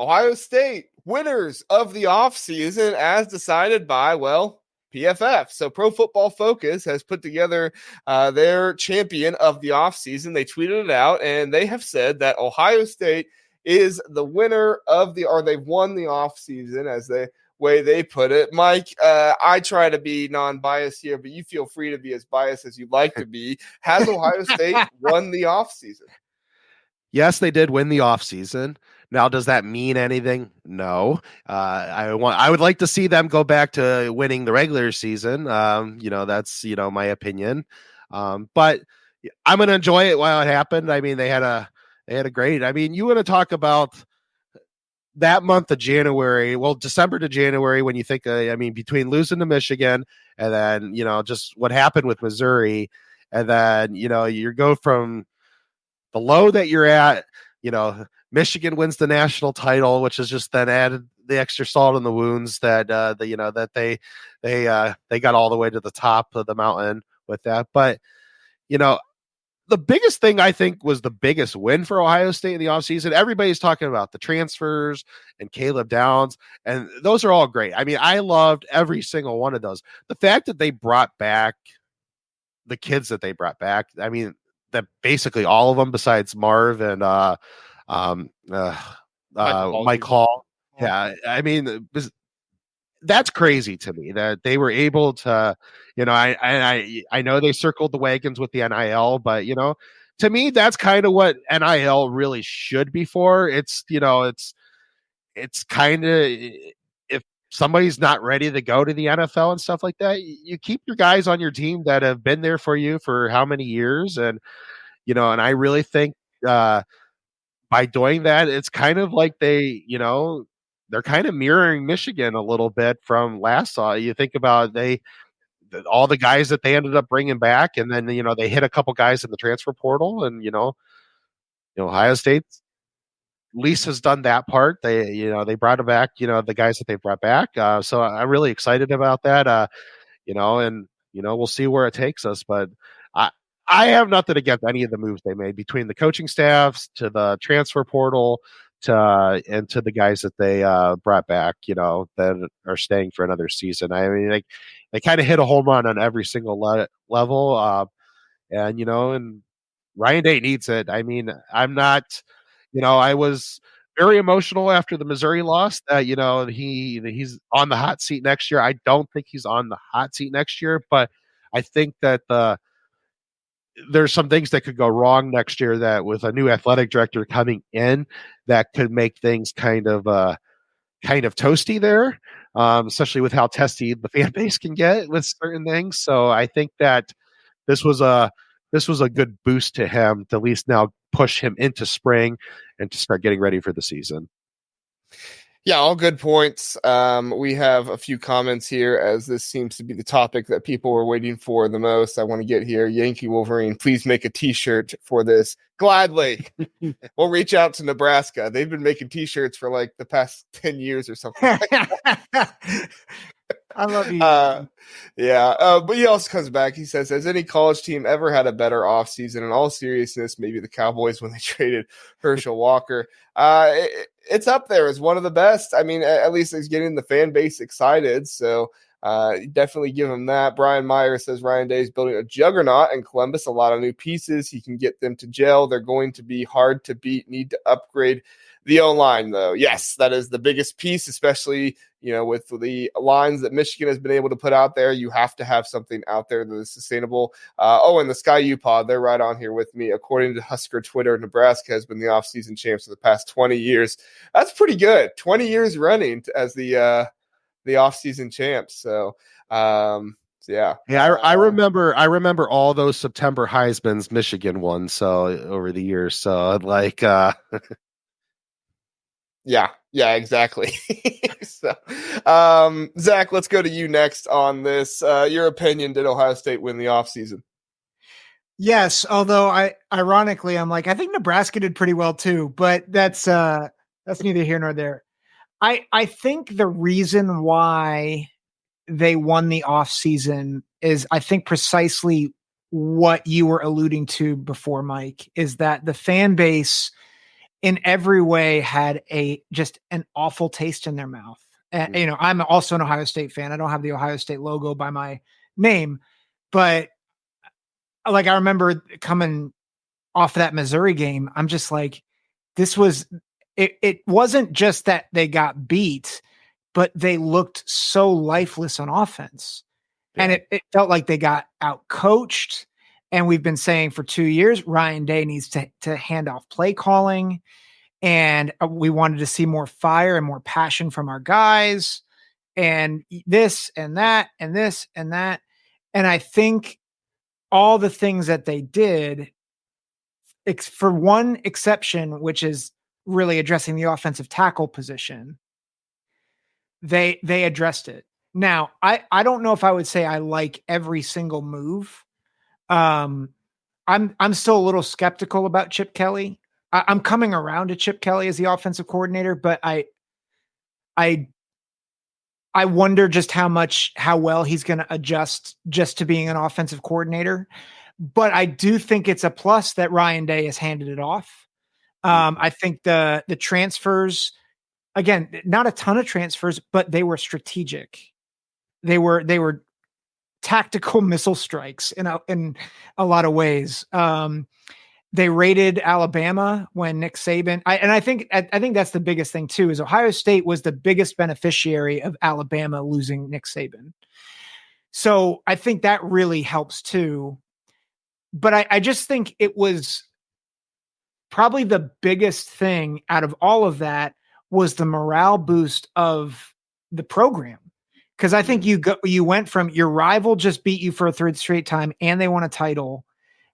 Ohio State winners of the offseason as decided by, PFF. So Pro Football Focus has put together their champion of the offseason. They tweeted it out, and they have said that Ohio State is the winner of they've won the offseason, as the way they put it. Mike, I try to be non-biased here, but you feel free to be as biased as you'd like to be. Has Ohio State won the offseason? Yes, they did win the offseason. Now, does that mean anything? No. I would like to see them go back to winning the regular season. That's my opinion. But I'm going to enjoy it while it happened. I mean, they had a great. I mean, you want to talk about that month of January, December to January, when you think, between losing to Michigan and then, just what happened with Missouri, and then, you go from the low that you're at, Michigan wins the national title, which has just then added the extra salt in the wounds that they got all the way to the top of the mountain with that. But, the biggest thing I think was the biggest win for Ohio State in the offseason. Everybody's talking about the transfers and Caleb Downs, and those are all great. I mean, I loved every single one of those. The fact that they brought back the kids that they brought back, I mean, that basically all of them besides Marv and Mike Hall. Yeah, I mean, that's crazy to me that they were able to, I know they circled the wagons with the NIL, but to me, that's kind of what NIL really should be for. It's kind of, if somebody's not ready to go to the NFL and stuff like that, you keep your guys on your team that have been there for you for how many years. And, and I really think by doing that, it's kind of like they're kind of mirroring Michigan a little bit from last saw. You think about all the guys that they ended up bringing back, and then they hit a couple guys in the transfer portal, and Ohio State at least has done that part. They brought them back, the guys that they brought back. So I'm really excited about that. And we'll see where it takes us, but I have nothing against any of the moves they made, between the coaching staffs to the transfer portal and to the guys that they brought back, that are staying for another season. I mean, they kind of hit a home run on every single level. And Ryan Day needs it. I mean, I'm not, I was very emotional after the Missouri loss that, he's on the hot seat next year. I don't think he's on the hot seat next year, but I think that there's some things that could go wrong next year, that with a new athletic director coming in, that could make things kind of toasty there, especially with how testy the fan base can get with certain things. So I think that this was a good boost to him to at least now push him into spring and to start getting ready for the season. Yeah, all good points. We have a few comments here, as this seems to be the topic that people were waiting for the most. I want to get here. Yankee Wolverine, please make a t-shirt for this. Gladly. We'll reach out to Nebraska. They've been making t-shirts for like the past 10 years or something like that. I love you. But he also comes back. He says, has any college team ever had a better offseason? In all seriousness, maybe the Cowboys when they traded Herschel Walker. It's up there as one of the best. I mean, at least it's getting the fan base excited. So definitely give him that. Brian Meyer says Ryan Day is building a juggernaut in Columbus. A lot of new pieces. He can get them to gel. They're going to be hard to beat. Need to upgrade the O-line, though. Yes, that is the biggest piece, especially, with the lines that Michigan has been able to put out there. You have to have something out there that is sustainable. And the Sky U-Pod, they're right on here with me. According to Husker Twitter, Nebraska has been the offseason champs for the past 20 years. That's pretty good. 20 years running as the offseason champs. So, yeah. I remember all those September Heismans Michigan won. So over the years, so like, Yeah, exactly. So, Zach, let's go to you next on this. Your opinion, did Ohio State win the offseason? Yes, although ironically, I'm like, I think Nebraska did pretty well too, but that's neither here nor there. I think the reason why they won the offseason is, I think, precisely what you were alluding to before, Mike, is that the fan base in every way had just an awful taste in their mouth. And, I'm also an Ohio State fan. I don't have the Ohio State logo by my name, but like, I remember coming off of that Missouri game, I'm just like, it wasn't just that they got beat, but they looked so lifeless on offense. Yeah. And it felt like they got out coached. And we've been saying for 2 years, Ryan Day needs to hand off play calling. And we wanted to see more fire and more passion from our guys, and this and that and this and that. And I think all the things that they did, for one exception, which is really addressing the offensive tackle position, they addressed it. Now, I don't know if I would say I like every single move. I'm still a little skeptical about Chip Kelly. I'm coming around to Chip Kelly as the offensive coordinator, but I wonder just how well he's going to adjust just to being an offensive coordinator. But I do think it's a plus that Ryan Day has handed it off. I think the transfers, again, not a ton of transfers, but they were strategic. They were tactical missile strikes in a lot of ways. They raided Alabama when Nick Saban, I think that's the biggest thing too, is Ohio State was the biggest beneficiary of Alabama losing Nick Saban. So I think that really helps too. But I just think it was probably the biggest thing out of all of that was the morale boost of the program. Because I think you went from your rival just beat you for a third straight time and they won a title.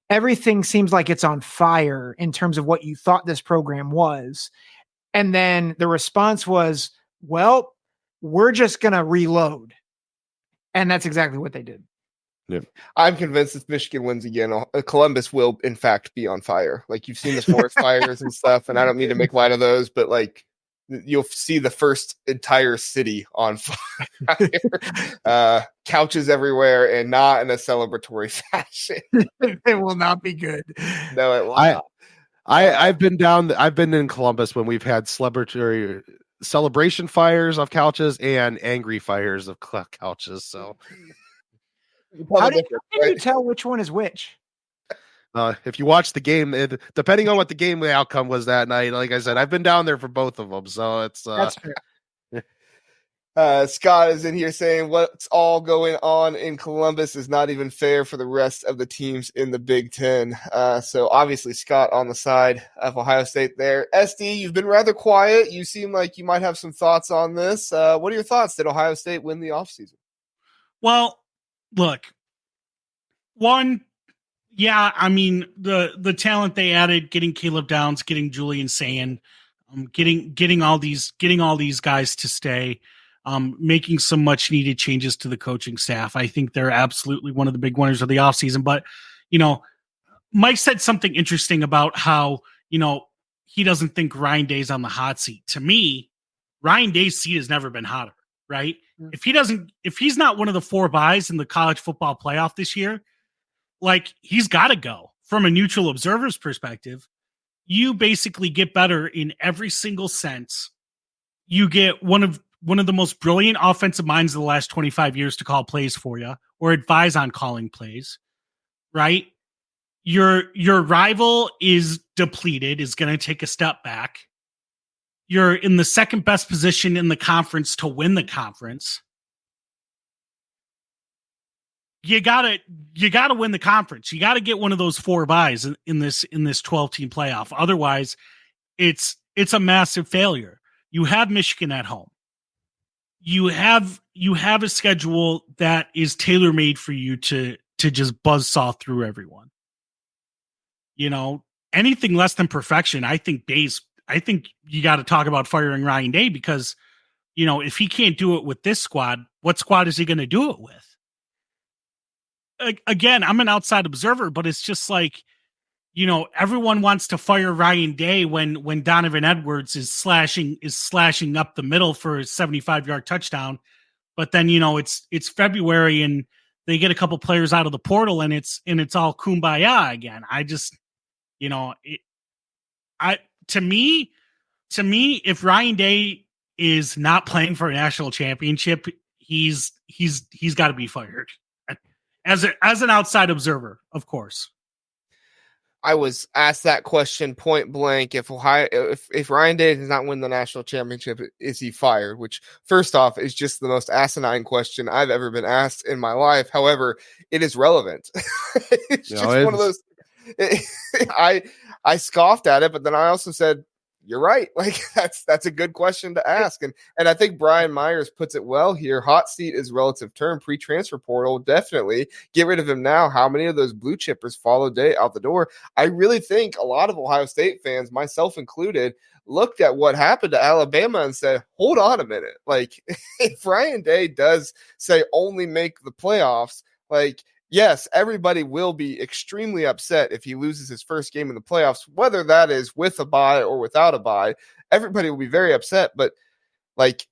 Everything seems like it's on fire in terms of what you thought this program was. And then the response was, well, we're just going to reload. And that's exactly what they did. Yeah. I'm convinced if Michigan wins again, Columbus will in fact be on fire. Like, you've seen the forest fires and stuff, and I don't mean to make light of those, but like, you'll see the first entire city on fire. Couches everywhere, and not in a celebratory fashion. It will not be good. No, it will not. I've been in Columbus when we've had celebration fires of couches and angry fires of couches. So how can you tell which one is which? If you watch the game, depending on what the game outcome was that night, like I said, I've been down there for both of them, so it's that's fair. Scott is in here saying what's all going on in Columbus is not even fair for the rest of the teams in the Big Ten. So obviously Scott on the side of Ohio State there. SD, you've been rather quiet. You seem like you might have some thoughts on this. What are your thoughts? Did Ohio State win the offseason? Well, look, yeah, I mean, the talent they added, getting Caleb Downs, getting Julian Sayin, getting all these guys to stay, making some much needed changes to the coaching staff. I think they're absolutely one of the big winners of the offseason. But, Mike said something interesting about how, he doesn't think Ryan Day's on the hot seat. To me, Ryan Day's seat has never been hotter, right? Mm-hmm. If he's not one of the 4 buys in the college football playoff this year, like, he's got to go. From a neutral observer's perspective, you basically get better in every single sense. You get one of the most brilliant offensive minds of the last 25 years to call plays for you or advise on calling plays, right? Your rival is depleted, is going to take a step back. You're in the second best position in the conference to win the conference. You gotta win the conference. You gotta get one of those 4 buys in this 12-team playoff. Otherwise, it's a massive failure. You have Michigan at home. You have a schedule that is tailor-made for you to just buzzsaw through everyone. Anything less than perfection, I think you got to talk about firing Ryan Day, because if he can't do it with this squad, what squad is he going to do it with? Again, I'm an outside observer, but it's just like, everyone wants to fire Ryan Day when Donovan Edwards is slashing up the middle for a 75-yard touchdown. But then, it's February and they get a couple players out of the portal and it's all kumbaya again. I just, to me, if Ryan Day is not playing for a national championship, he's got to be fired. As an outside observer, of course. I was asked that question point blank. If Ryan Day does not win the national championship, is he fired? Which, first off, is just the most asinine question I've ever been asked in my life. However, it is relevant. It's just one of those. I scoffed at it, but then I also said, you're right. Like that's a good question to ask. And I think Brian Myers puts it well here. Hot seat is relative term. Pre-transfer portal, definitely. Get rid of him now. How many of those blue chippers follow Day out the door? I really think a lot of Ohio State fans, myself included, looked at what happened to Alabama and said, hold on a minute. Like if Ryan Day does say only make the playoffs, like, yes, everybody will be extremely upset if he loses his first game in the playoffs, whether that is with a bye or without a bye. Everybody will be very upset. But like,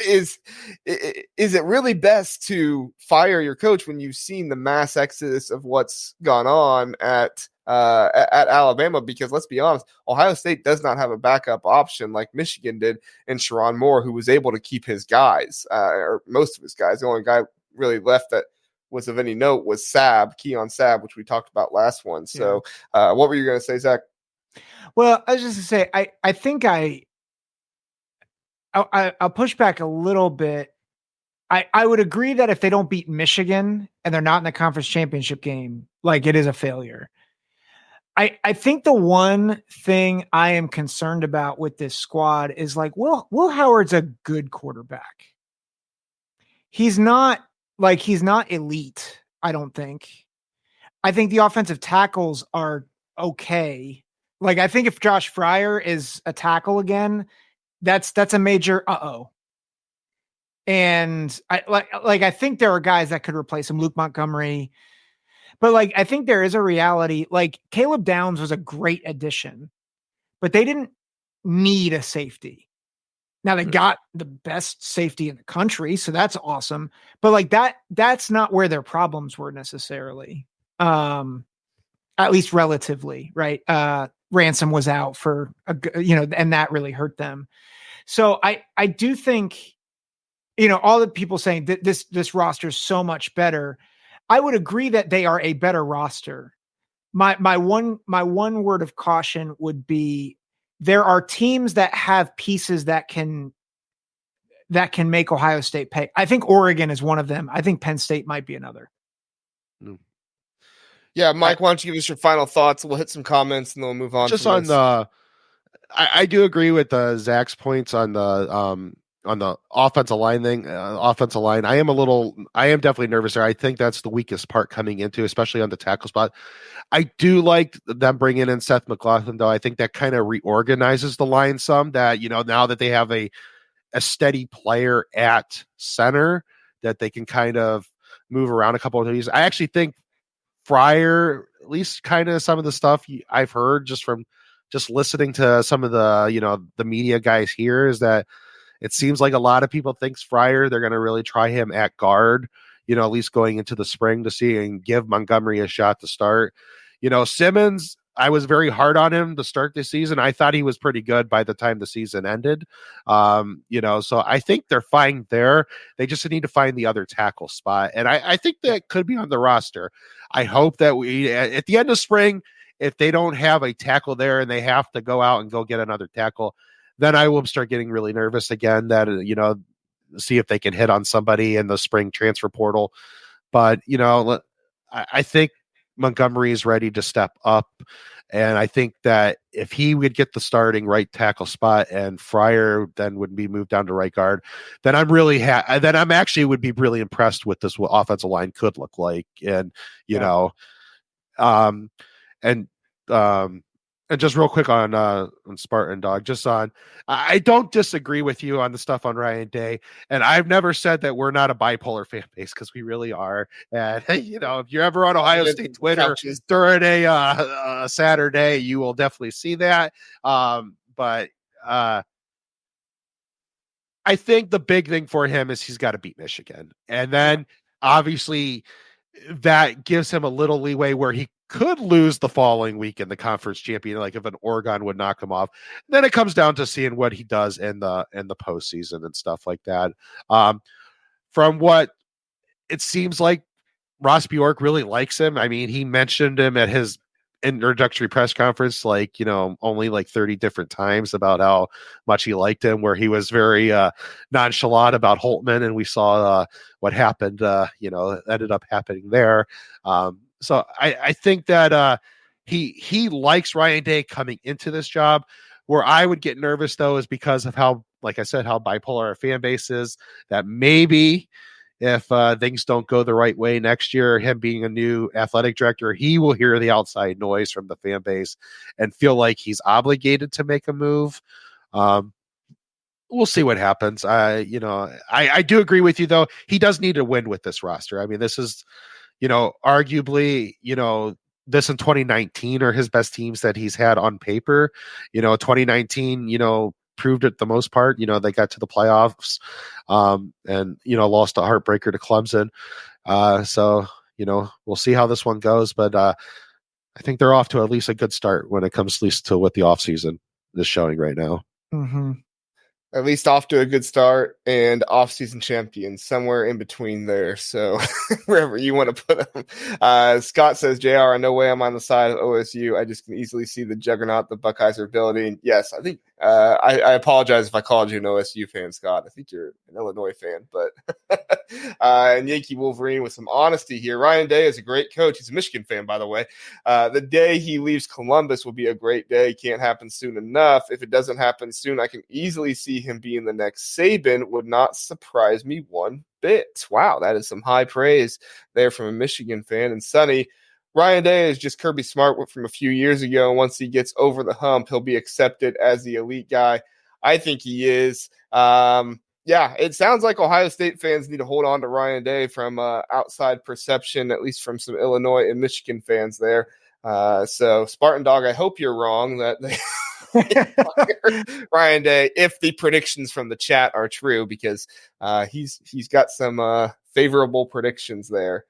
is it really best to fire your coach when you've seen the mass exodus of what's gone on at Alabama? Because let's be honest, Ohio State does not have a backup option like Michigan did in Sharon Moore, who was able to keep his guys, or most of his guys. The only guy really left that was of any note was Keon Sabb, which we talked about last one. So what were you going to say, Zach? Well, I was just going to say, I think I'll push back a little bit. I would agree that if they don't beat Michigan and they're not in the conference championship game, like it is a failure. I think the one thing I am concerned about with this squad is like, Will Howard's a good quarterback. He's not elite, I don't think. I think the offensive tackles are okay. Like, I think if Josh Fryer is a tackle again, that's a major uh-oh. And I think there are guys that could replace him, Luke Montgomery. But like, I think there is a reality. Like, Caleb Downs was a great addition, but they didn't need a safety. Now they got the best safety in the country, so that's awesome. But like that's not where their problems were necessarily. At least relatively, right? Ransom was out for and that really hurt them. So I do think, all the people saying that this roster is so much better. I would agree that they are a better roster. My one word of caution would be, there are teams that have pieces that can make Ohio State pay. I think Oregon is one of them. I think Penn State might be another. Yeah, Mike, why don't you give us your final thoughts? We'll hit some comments and then we'll move on. Just on I do agree with Zach's points on the offensive line thing. Offensive line, I am definitely nervous there. I think that's the weakest part coming into, especially on the tackle spot. I do like them bringing in Seth McLaughlin, though. I think that kind of reorganizes the line some, that, now that they have a steady player at center, that they can kind of move around a couple of these. I actually think Fryer, at least kind of some of the stuff I've heard just from listening to some of the, the media guys here, is that it seems like a lot of people think Fryer, they're going to really try him at guard, at least going into the spring to see and give Montgomery a shot to start. Simmons, I was very hard on him to start this season. I thought he was pretty good by the time the season ended. So I think they're fine there. They just need to find the other tackle spot. And I think that could be on the roster. I hope that we, at the end of spring, if they don't have a tackle there and they have to go out and go get another tackle, then I will start getting really nervous again that, see if they can hit on somebody in the spring transfer portal. But, I think Montgomery is ready to step up. And I think that if he would get the starting right tackle spot and Fryer then would be moved down to right guard, then I'm really then I'm actually would be really impressed with what offensive line could look like. And, and just real quick on Spartan Dog, I don't disagree with you on the stuff on Ryan Day. And I've never said that we're not a bipolar fan base, because we really are. And, if you're ever on Ohio State Twitter during a Saturday, you will definitely see that. But I think the big thing for him is he's got to beat Michigan. And then obviously that gives him a little leeway where he could lose the following week in the conference champion, like if an Oregon would knock him off. Then it comes down to seeing what he does in the postseason and stuff like that. From what it seems like, Ross Bjork really likes him. I mean, he mentioned him at his introductory press conference, like, only like 30 different times about how much he liked him, where he was very nonchalant about Holtman. And we saw what happened, ended up happening there. So I think that he likes Ryan Day coming into this job. Where I would get nervous, though, is because of how, like I said, how bipolar our fan base is, that maybe if things don't go the right way next year, him being a new athletic director, he will hear the outside noise from the fan base and feel like he's obligated to make a move. We'll see what happens. I do agree with you, though. He does need to win with this roster. I mean, this is, arguably, this in 2019 are his best teams that he's had on paper. 2019, proved it the most part. They got to the playoffs and lost a heartbreaker to Clemson. So we'll see how this one goes, but I think they're off to at least a good start when it comes at least to what the offseason is showing right now. Mm-hmm. At least off to a good start and off-season champions, somewhere in between there. So wherever you want to put them. Scott says, JR, no way I'm on the side of OSU. I just can easily see the juggernaut the Buckeyes are building. And yes, I think I apologize if I called you an OSU fan, Scott. I think you're an Illinois fan. But and Yankee Wolverine with some honesty here. Ryan Day is a great coach. He's a Michigan fan, by the way. The day he leaves Columbus will be a great day. Can't happen soon enough. If it doesn't happen soon, I can easily see him being the next Saban. Would not surprise me one bit. Wow, that is some high praise there from a Michigan fan. And Sonny, Ryan Day is just Kirby Smart from a few years ago. Once he gets over the hump, he'll be accepted as the elite guy. I think he is. Yeah, it sounds like Ohio State fans need to hold on to Ryan Day from outside perception, at least from some Illinois and Michigan fans there. So Spartan Dog, I hope you're wrong that they Ryan Day, if the predictions from the chat are true, because he's got some favorable predictions there.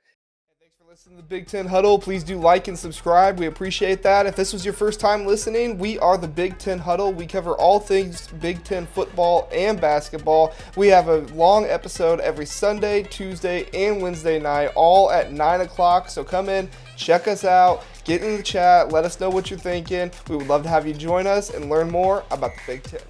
Thanks for listening to the Big Ten Huddle. Please do like and subscribe. We appreciate that. If this was your first time listening, we are the Big Ten Huddle. We cover all things Big Ten football and basketball. We have a long episode every Sunday, Tuesday, and Wednesday night, all at 9 o'clock. So come in, check us out, get in the chat, let us know what you're thinking. We would love to have you join us and learn more about the Big Ten.